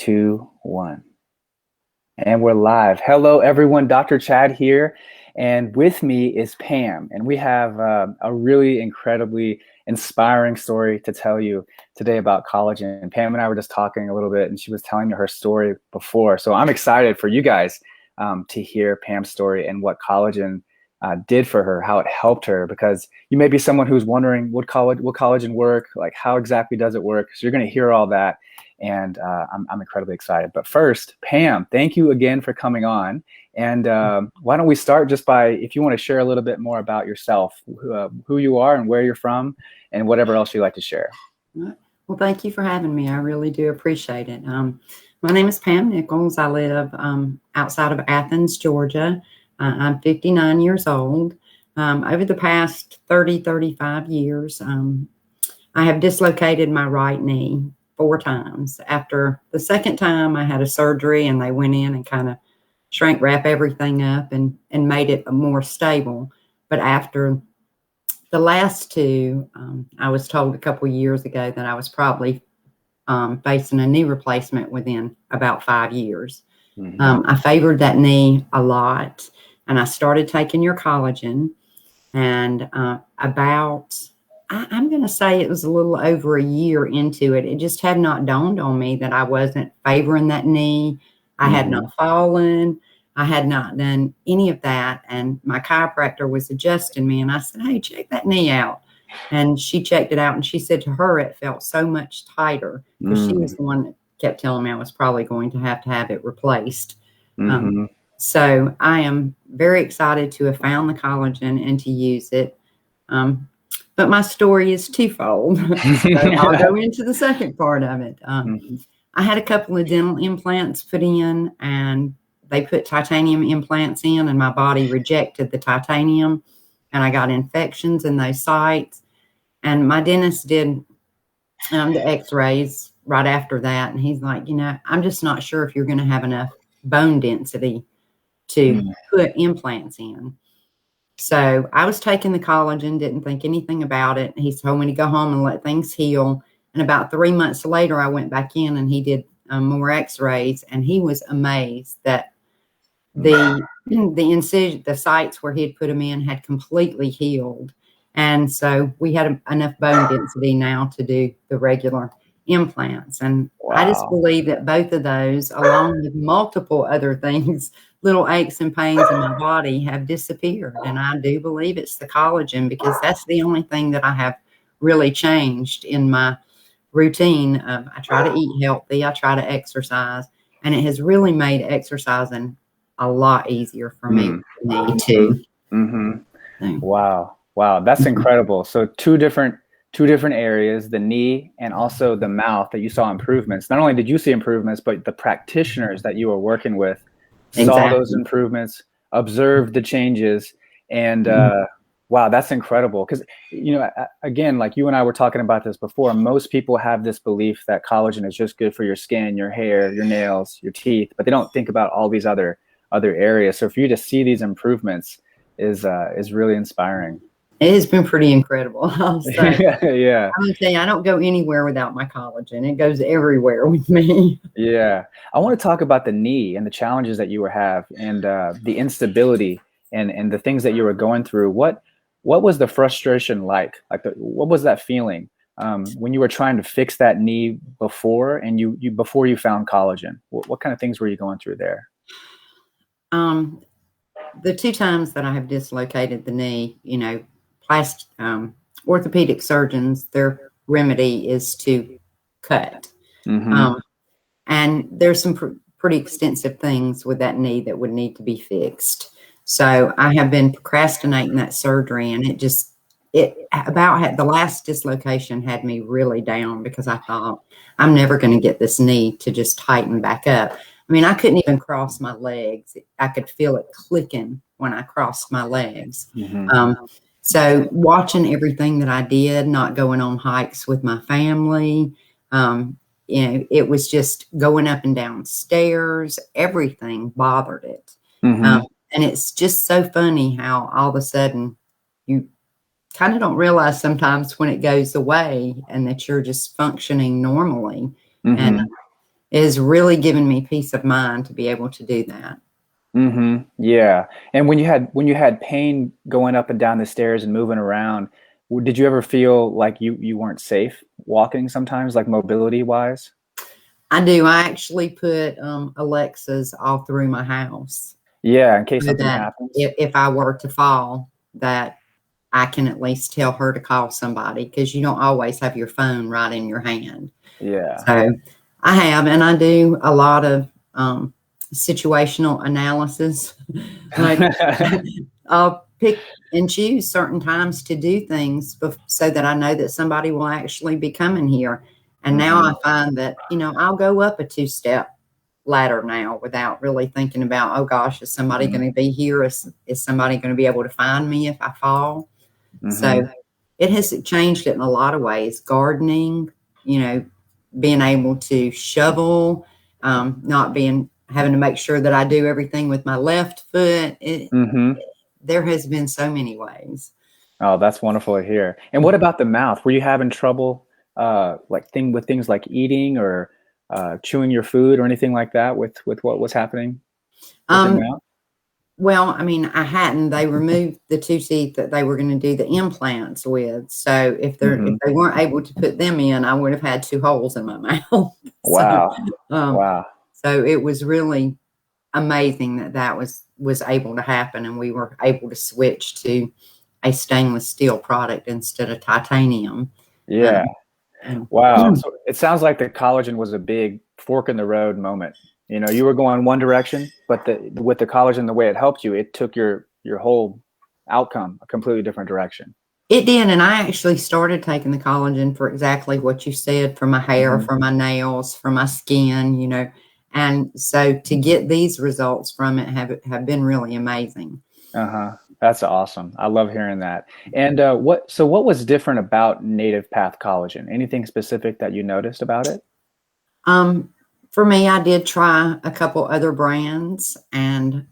two, one. And we're live. Hello, everyone. Dr. Chad here. And with me is Pam. And we have a really incredibly inspiring story to tell you today about collagen. And Pam and I were just talking a little bit, and she was telling me her story before. So I'm excited for you guys to hear Pam's story and what collagen did for her, how it helped her, because you may be someone who's wondering, will collagen work? Like, how exactly does it work? So you're going to hear all that. And I'm incredibly excited. But first, Pam, thank you again for coming on. And why don't we start just by, if you want to share a little bit more about yourself, who you are and where you're from, and whatever else you'd like to share. Well, thank you for having me. I really do appreciate it. My name is Pam Nichols. I live outside of Athens, Georgia. I'm 59 years old. Over the past 35 years, I have dislocated my right knee 4 times. After the second time, I had a surgery and they went in and kind of shrink wrap everything up and made it more stable. But after the last 2, I was told a couple of years ago that I was probably facing a knee replacement within about 5 years. Mm-hmm. I favored that knee a lot, and I started taking your collagen, and I'm going to say it was a little over a year into it. It just had not dawned on me that I wasn't favoring that knee. I had not fallen. I had not done any of that. And my chiropractor was adjusting me. And I said, hey, check that knee out. And she checked it out. And she said to her, it felt so much tighter, because she was the one that kept telling me I was probably going to have it replaced. So I am very excited to have found the collagen and to use it. But my story is twofold. So I'll go into the second part of it. I had a couple of dental implants put in, and they put titanium implants in, and my body rejected the titanium, and I got infections in those sites. And my dentist did the x-rays right after that, and he's like, I'm just not sure if you're going to have enough bone density to put implants in. So I was taking the collagen, didn't think anything about it. He told me to go home and let things heal. And about 3 months later, I went back in and he did more x-rays, and he was amazed that the incision, the sites where he had put them in, had completely healed. And so we had enough bone density now to do the regular implants. And I just believe that both of those, along with multiple other things, little aches and pains in my body, have disappeared. And I do believe it's the collagen, because that's the only thing that I have really changed in my routine. I try to eat healthy. I try to exercise, and it has really made exercising a lot easier for me too. Wow. That's incredible. So two different areas, the knee and also the mouth, that you saw improvements. Not only did you see improvements, but the practitioners that you were working with saw those improvements, observed the changes, and wow, that's incredible. Because, again, like you and I were talking about this before, most people have this belief that collagen is just good for your skin, your hair, your nails, your teeth, but they don't think about all these other areas. So for you to see these improvements is really inspiring. It has been pretty incredible. I'll say. Yeah. I'm gonna tell you, I don't go anywhere without my collagen. It goes everywhere with me. Yeah. I want to talk about the knee and the challenges that you were having, and the instability and the things that you were going through. What was the frustration like? What was that feeling when you were trying to fix that knee before, and before you found collagen? What kind of things were you going through there? The 2 times that I have dislocated the knee, orthopedic surgeons, their remedy is to cut. And there's some pretty extensive things with that knee that would need to be fixed. So I have been procrastinating that surgery, and the last dislocation had me really down, because I thought, I'm never going to get this knee to just tighten back up. I mean, I couldn't even cross my legs. I could feel it clicking when I crossed my legs. So watching everything that I did, not going on hikes with my family, it was just going up and down stairs. Everything bothered it. And it's just so funny how all of a sudden you kind of don't realize sometimes when it goes away and that you're just functioning normally. And It has really given me peace of mind to be able to do that. Yeah. And when you had pain going up and down the stairs and moving around, did you ever feel like you weren't safe walking sometimes, like mobility wise? I do. I actually put Alexas all through my house Yeah, in case so something that happens. if I were to fall, that I can at least tell her to call somebody because you don't always have your phone right in your hand. Yeah. So I have, and I do a lot of situational analysis. Like I'll pick and choose certain times to do things so that I know that somebody will actually be coming here. And now I hmm find that, I'll go up a two-step ladder now without really thinking about, oh gosh, is somebody hmm going to be here? Is somebody going to be able to find me if I fall? hmm So it has changed it in a lot of ways. Gardening, you know, being able to shovel, not being having to make sure that I do everything with my left foot. hmm There has been so many ways. Oh, that's wonderful to hear. And what about the mouth? Were you having trouble like with things like eating or chewing your food or anything like that with what was happening with your Um, mouth? well, I mean, I hadn't. They removed the two teeth that they were going to do the implants with. So if hmm they weren't able to put them in, I would have had two holes in my mouth. So Wow. um, Wow. so it was really amazing that that was able to happen, and we were able to switch to a stainless steel product instead of titanium. Yeah. Um, and Wow. So it sounds like the collagen was a big fork in the road moment. You know, you were going one direction, but with the collagen, the way it helped you, it took your whole outcome a completely different direction. it did, and I actually started taking the collagen for exactly what you said, for my hair, hmm for my nails, for my skin, and so to get these results from it have been really amazing. Uh-huh. That's awesome. I love hearing that. And what was different about Native Path Collagen? Anything specific that you noticed about it? Um, for me, I did try a couple other brands, and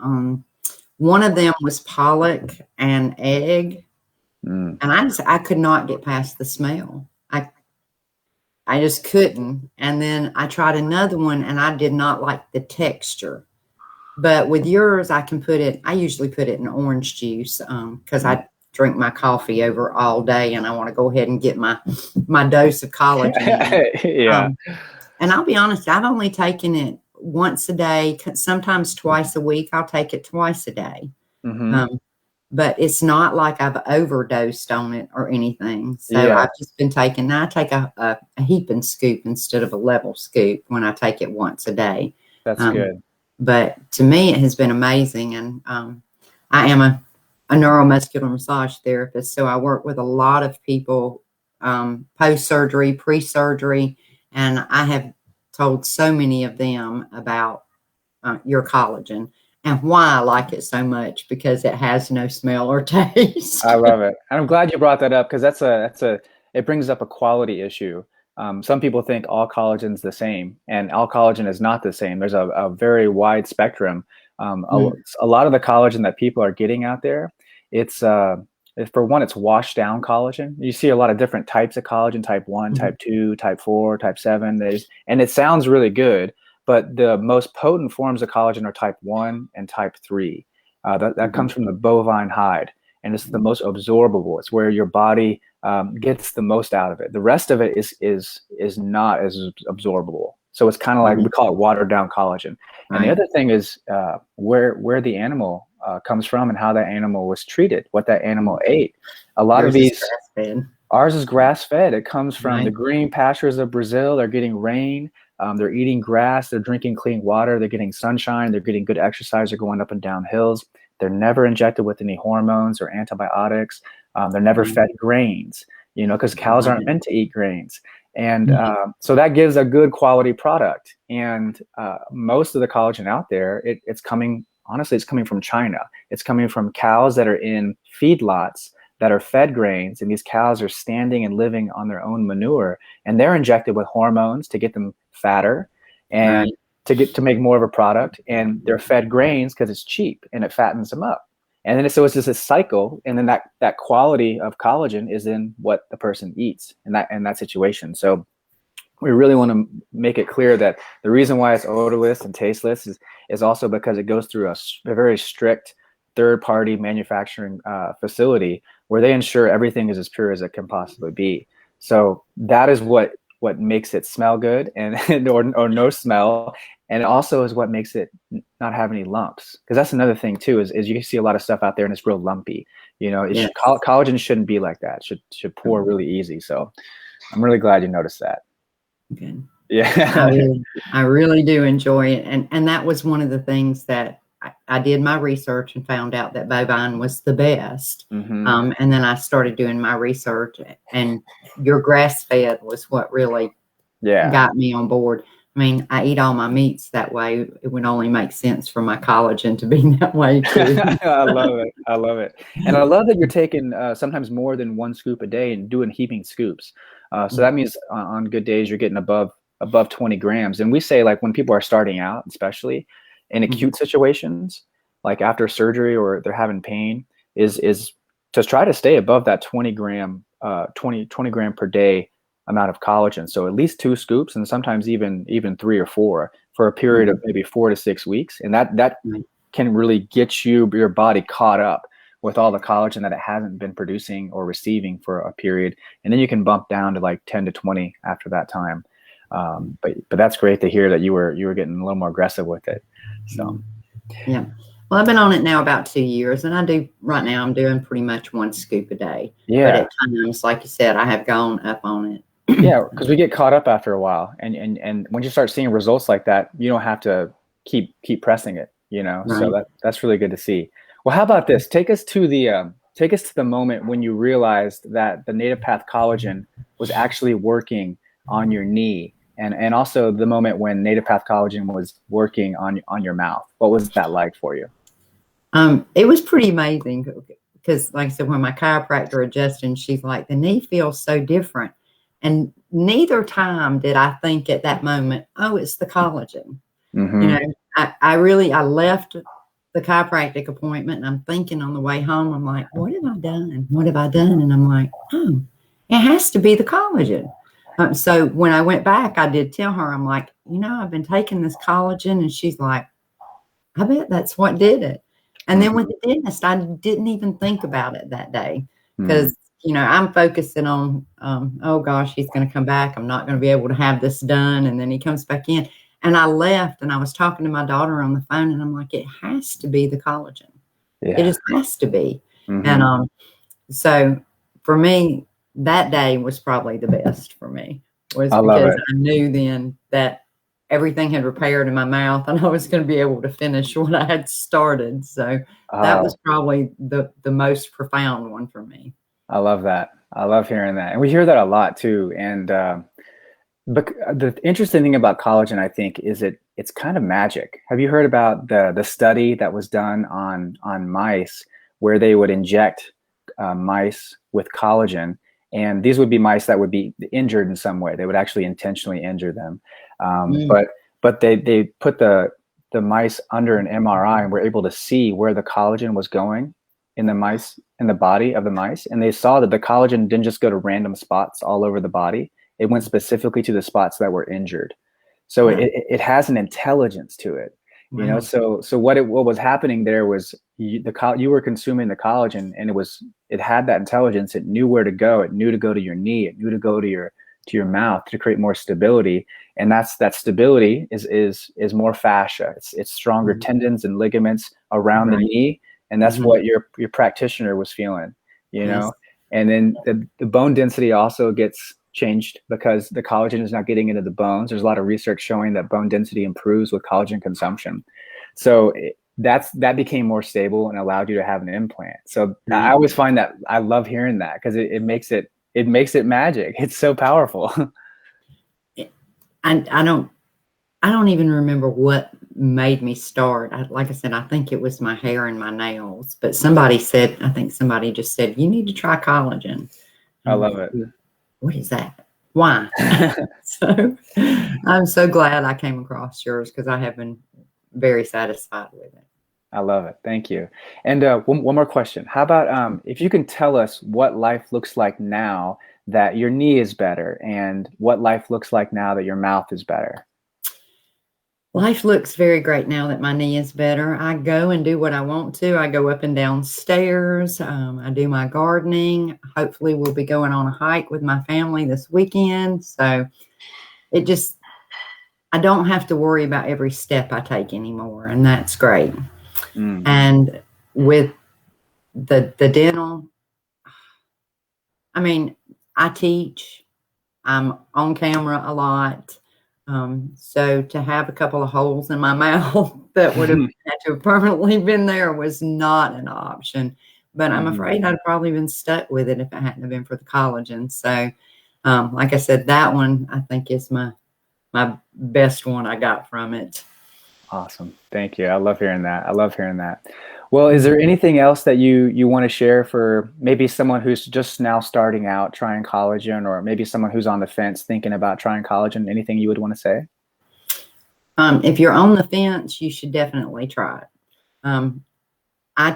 um, one of them was pollock and egg, Mm. and I could not get past the smell. I just couldn't. And then I tried another one, and I did not like the texture. But with yours, I usually put it in orange juice because I drink my coffee over all day, and I want to go ahead and get my dose of collagen in. Yeah. Um, and I'll be honest, I've only taken it once a day, sometimes twice a week. I'll take it twice a day. hmm Um, but it's not like I've overdosed on it or anything. So Yeah, I've just been taking, now I take a heaping scoop instead of a level scoop when I take it once a day. that's Um, good. but to me, it has been amazing. And I am a neuromuscular massage therapist. So I work with a lot of people post surgery, pre surgery. And I have told so many of them about your collagen and why I like it so much because it has no smell or I taste. love it. And I'm glad you brought that up because it brings up a quality issue. Some people think all collagen's the same, and all collagen is not the same. There's a very wide spectrum. Mm, A lot of the collagen that people are getting out there, it's for one, it's washed down collagen. You see a lot of different types of collagen: type 1, mhm, type 2, type 4, type 7. And it sounds really good, but the most potent forms of collagen are type 1 and type 3. That mhm, comes from the bovine hide, and it's the mhm. most absorbable. It's where your body gets the most out of it. The rest of it is not as absorbable. So it's kind of like we Right, call it watered down collagen. And the right. other thing is where the animal comes from and how that animal was treated, what that animal Mhm. ate. A lot of Yours is these grass fed, Ours is grass fed. It comes from the right? green pastures of Brazil. They're getting rain. They're eating grass. They're drinking clean water. They're getting sunshine. They're getting good exercise. They're going up and down hills. They're never injected with any hormones or antibiotics. They're never Right, fed grains, because cows aren't right. meant to eat grains. And Mhm, so that gives a good quality product. And most of the collagen out there, honestly, it's coming from China. It's coming from cows that are in feedlots that are fed grains, and these cows are standing and living on their own manure, and they're injected with hormones to get them fatter and right. to make more of a product, and they're fed grains because it's cheap and it fattens them up. And then so it's just a cycle, and then that quality of collagen is in what the person eats in that situation. So we really want to make it clear that the reason why it's odorless and tasteless is also because it goes through a very strict third-party manufacturing facility where they ensure everything is as pure as it can possibly be. So that is what makes it smell good and or no smell, and it also is what makes it not have any lumps. Because that's another thing too is you see a lot of stuff out there and it's real lumpy. You know, Yes. Collagen shouldn't be like that. It should pour really easy. So I'm really glad you noticed that. Good. Yeah. I really do enjoy it. And that was one of the things that I did my research and found out that bovine was the best. Hmm. And then I started doing my research, and your grass fed was what really Yeah. got me on board. I mean, I eat all my meats that way. It would only make sense for my collagen to be that way too. I love it. I love it. And I love that you're taking sometimes more than one scoop a day and doing heaping scoops. So that means on good days you're getting above 20 grams. And we say, like, when people are starting out, especially in acute situations, like after surgery or they're having pain, is to try to stay above that 20 gram per day amount of collagen. So at least 2 scoops, and sometimes even 3 or 4 for a period of maybe 4 to 6 weeks. And that can really get your body caught up with all the collagen that it hasn't been producing or receiving for a period. And then you can bump down to like 10 to 20 after that time. But that's great to hear that you were getting a little more aggressive with it. So yeah. Well, I've been on it now about 2 years, and right now I'm doing pretty much 1 scoop a day. But yeah. at times, like you said, I have gone up on it. Yeah, because we get caught up after a while, and when you start seeing results like that, you don't have to keep pressing it, you know. So Right. that's really good to see. Well, how about this? Take us to the moment when you realized that the native path collagen was actually working on your knee, and also the moment when native path collagen was working on your mouth. What was that like for you? It was pretty amazing because, like I said, when my chiropractor adjusted, she's like, the knee feels so different. And neither time did I think at that moment, oh, it's the collagen. You Mm-hmm. know, I left the chiropractic appointment and I'm thinking on the way home, I'm like, what have I done? What have I done? And I'm like, oh, it has to be the collagen. So when I went back, I did tell her, I'm like, I've been taking this collagen. And she's like, I bet that's what did it. And then with the dentist, I didn't even think about it that day Mm-hmm. because, I'm focusing on, oh gosh, he's going to come back. I'm not going to be able to have this done. And then he comes back in. And I left and I was talking to my daughter on the phone and I'm like, it has to be the collagen. It Yeah. just has to be. Mm-hmm. And so for me, that day was probably the best for me, was I love because it. I knew then that everything had repaired in my mouth and I was going to be able to finish what I had started. So that was probably the most profound one for me. I love that. I love hearing that, and we hear that a lot too. And but the interesting thing about collagen, I think, is it's kind of magic. Have you heard about the study that was done on mice where they would inject mice with collagen, and these would be mice that would be injured in some way. They would actually intentionally injure them, Mm, but they put the mice under an MRI and were able to see where the collagen was going in the body of the mice, and they saw that the collagen didn't just go to random spots all over the body. It went specifically to the spots that were injured. So wow. it has an intelligence to it, you know. Wow. So what was happening there was you were consuming the collagen, and it had that intelligence. It knew where to go. It knew to go to your knee. It knew to go to your mouth to create more stability. And that stability is more fascia. It's stronger Mm, tendons and ligaments around the right. knee, and that's Mhm. what your practitioner was feeling, you Yes. know. And then the bone density also gets changed because the collagen is not getting into the bones. There's a lot of research showing that bone density improves with collagen consumption. So that became more stable and allowed you to have an implant. So I Right. always find that I love hearing that because it makes it magic. It's so powerful. I don't even remember what made me start. Like I said, I think it was my hair and my nails. But I think somebody just said, you need to try collagen. I I'm love like, it. what is that? Why? So I'm so glad I came across yours because I have been very satisfied with it. I love it. Thank you. And one more question. How about if you can tell us what life looks like now that your knee is better and what life looks like now that your mouth is better? Life looks very great now that my knee is better. I go and do what I want to. I go up and down stairs. I do my gardening. Hopefully, we'll be going on a hike with my family this weekend. So it just, I don't have to worry about every step I take anymore, and that's great. Mm. And with the dental, I mean, I teach. I'm on camera a lot. So to have a couple of holes in my mouth that would have had to have permanently been there was not an option. But I'm Mhm. afraid I'd probably been stuck with it if it hadn't have been for the collagen. So, like I said, that one I think is my best one I got from it. Awesome. Thank you. I love hearing that. I love hearing that. Well, is there anything else that you want to share for maybe someone who's just now starting out trying collagen, or maybe someone who's on the fence thinking about trying collagen? Anything you would want to say? If you're on the fence, you should definitely try it. Um, I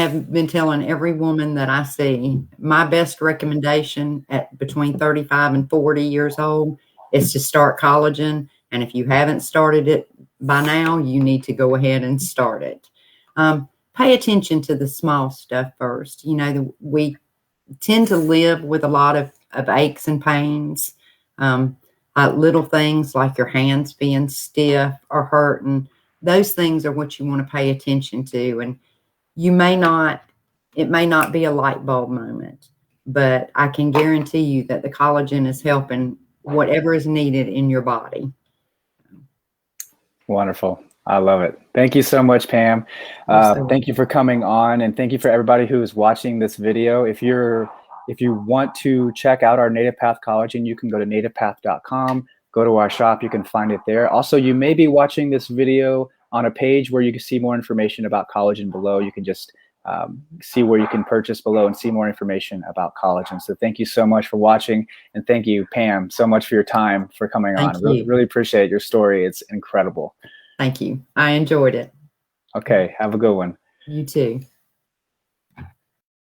have been telling every woman that I see, my best recommendation at between 35 and 40 years old is to start collagen. And if you haven't started it by now, you need to go ahead and start it. Pay attention to the small stuff first. You know, we tend to live with a lot of aches and pains. Little things like your hands being stiff or hurting, those things are what you want to pay attention to. And you may not, it may not be a light bulb moment, but I can guarantee you that the collagen is helping whatever is needed in your body. Wonderful. I love it. Thank you so much, Pam. You're so Thank you for coming on, and thank you for everybody who is watching this video. If you want to check out our Native Path Collagen, you can go to nativepath.com, go to our shop, you can find it there. Also, you may be watching this video on a page where you can see more information about collagen below. You can just see where you can purchase below and see more information about collagen. So thank you so much for watching, and thank you, Pam, so much for your time, for coming Thank on. you. Really appreciate your story. It's incredible. Thank you. I enjoyed it. Okay, have a good one. You too.